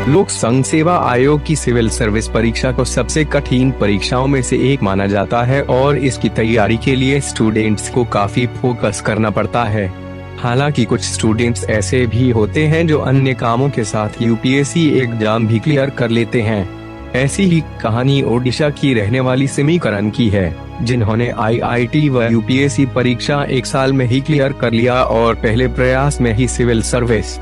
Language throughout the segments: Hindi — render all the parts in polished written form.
लोक संघ सेवा आयोग की सिविल सर्विस परीक्षा को सबसे कठिन परीक्षाओं में से एक माना जाता है और इसकी तैयारी के लिए स्टूडेंट्स को काफी फोकस करना पड़ता है। हालांकि कुछ स्टूडेंट्स ऐसे भी होते हैं जो अन्य कामों के साथ यूपीएससी एग्जाम भी क्लियर कर लेते हैं। ऐसी ही कहानी ओडिशा की रहने वाली सिमी करन की है, जिन्होंने आईआईटी व यूपीएससी परीक्षा एक साल में ही क्लियर कर लिया और पहले प्रयास में ही सिविल सर्विस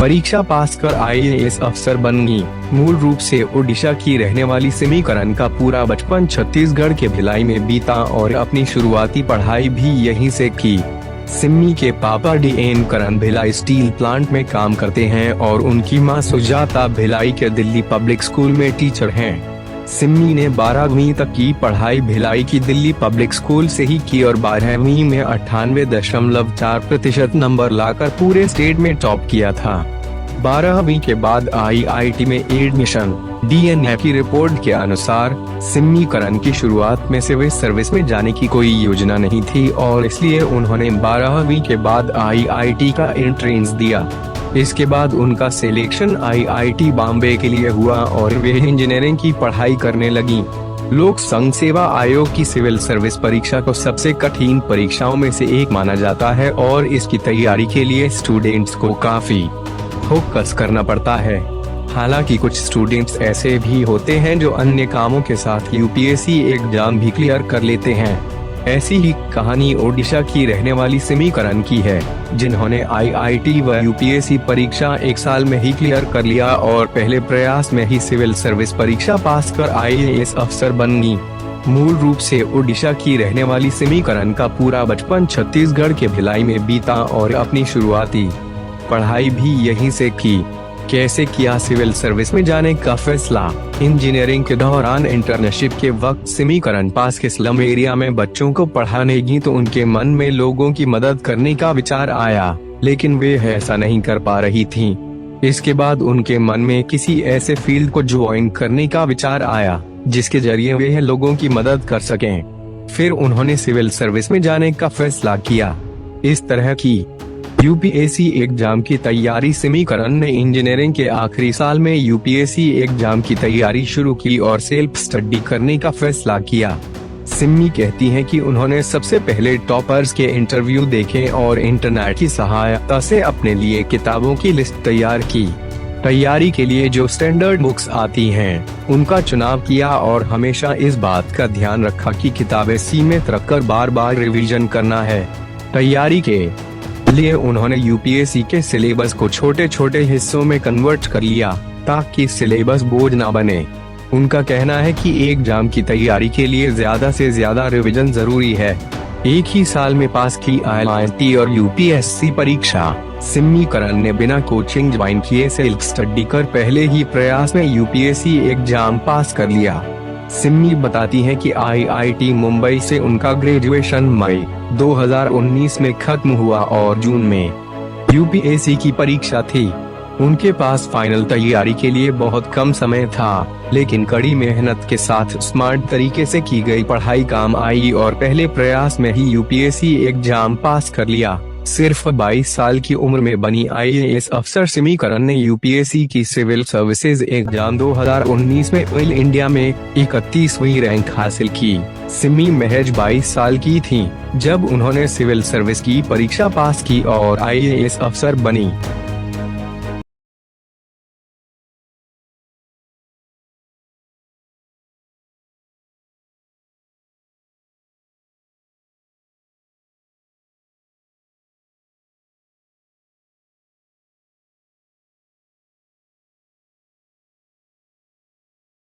परीक्षा पास कर आईएएस अफसर बन गई। मूल रूप से ओडिशा की रहने वाली सिमी करन का पूरा बचपन छत्तीसगढ़ के भिलाई में बीता और अपनी शुरुआती पढ़ाई भी यहीं से की। सिम्मी के पापा डीएन करन भिलाई स्टील प्लांट में काम करते हैं और उनकी मां सुजाता भिलाई के दिल्ली पब्लिक स्कूल में टीचर हैं। सिम्मी ने 12वीं तक की पढ़ाई भिलाई की दिल्ली पब्लिक स्कूल से ही की और 12वीं में 98.4% नंबर लाकर पूरे स्टेट में टॉप किया था। 12वीं के बाद आईआईटी में एडमिशन। डीएनए की रिपोर्ट के अनुसार सिम्मी करन की शुरुआत में सिविल सर्विस में जाने की कोई योजना नहीं थी और इसलिए उन्होंने 12वीं के बाद आईआईटी का एंट्रेंस दिया। इसके बाद उनका सिलेक्शन आईआईटी बॉम्बे के लिए हुआ और वे इंजीनियरिंग की पढ़ाई करने लगी। लोक संघ सेवा आयोग की सिविल सर्विस परीक्षा को सबसे कठिन परीक्षाओं में से एक माना जाता है और इसकी तैयारी के लिए स्टूडेंट्स को काफी फोकस करना पड़ता है। हालांकि कुछ स्टूडेंट्स ऐसे भी होते हैं जो अन्य कामों के साथ यूपीएससी एग्जाम भी क्लियर कर लेते हैं। ऐसी ही कहानी ओडिशा की रहने वाली सिमी करन की है, जिन्होंने आईआईटी व यूपीएससी परीक्षा एक साल में ही क्लियर कर लिया और पहले प्रयास में ही सिविल सर्विस परीक्षा पास कर आईएएस अफसर बन गई। मूल रूप से ओडिशा की रहने वाली सिमी करन का पूरा बचपन छत्तीसगढ़ के भिलाई में बीता और अपनी शुरुआती पढ़ाई भी यहीं से की। कैसे किया सिविल सर्विस में जाने का फैसला? इंजीनियरिंग के दौरान इंटर्नशिप के वक्त सिमी करन पास के स्लम एरिया में बच्चों को पढ़ाने गई तो उनके मन में लोगों की मदद करने का विचार आया, लेकिन वे ऐसा नहीं कर पा रही थीं। इसके बाद उनके मन में किसी ऐसे फील्ड को ज्वाइन करने का विचार आया जिसके जरिए वे लोगों की मदद कर सकें। फिर उन्होंने सिविल सर्विस में जाने का फैसला किया। इस तरह की यूपीएससी एग्जाम की तैयारी सिमी करन ने इंजीनियरिंग के आखिरी साल में यूपीएससी एग्जाम की तैयारी शुरू की और सेल्फ स्टडी करने का फैसला किया। सिम्मी कहती हैं कि उन्होंने सबसे पहले टॉपर्स के इंटरव्यू देखे और इंटरनेट की सहायता से अपने लिए किताबों की लिस्ट तैयार की। तैयारी के लिए जो स्टैंडर्ड बुक्स आती हैं, उनका चुनाव किया और हमेशा इस बात का ध्यान रखा कि किताबें सीमित रखकर बार बार रिवीजन करना है। तैयारी के लिए उन्होंने यूपीएससी के सिलेबस को छोटे छोटे हिस्सों में कन्वर्ट कर लिया ताकि सिलेबस बोझ ना बने। उनका कहना है कि एग्जाम की तैयारी के लिए ज्यादा से ज्यादा रिवीजन जरूरी है। एक ही साल में पास की आईआईटी और यूपीएससी परीक्षा। सिम्मी करन ने बिना कोचिंग ज्वाइन किए सेल्फ स्टडी कर पहले ही प्रयास में यूपीएससी एग्जाम पास कर लिया। सिम्मी बताती हैं कि आईआईटी मुंबई से उनका ग्रेजुएशन मई 2019 में खत्म हुआ और जून में यूपीएससी की परीक्षा थी। उनके पास फाइनल तैयारी के लिए बहुत कम समय था, लेकिन कड़ी मेहनत के साथ स्मार्ट तरीके से की गई पढ़ाई काम आई और पहले प्रयास में ही यूपीएससी एग्जाम पास कर लिया। सिर्फ 22 साल की उम्र में बनी आईएएस अफसर सिमी करन ने यूपीएससी की सिविल सर्विसेज एग्जाम 2019 में ऑल इंडिया में 31वीं रैंक हासिल की। सिमी महज 22 साल की थीं जब उन्होंने सिविल सर्विस की परीक्षा पास की और आईएएस अफसर बनी।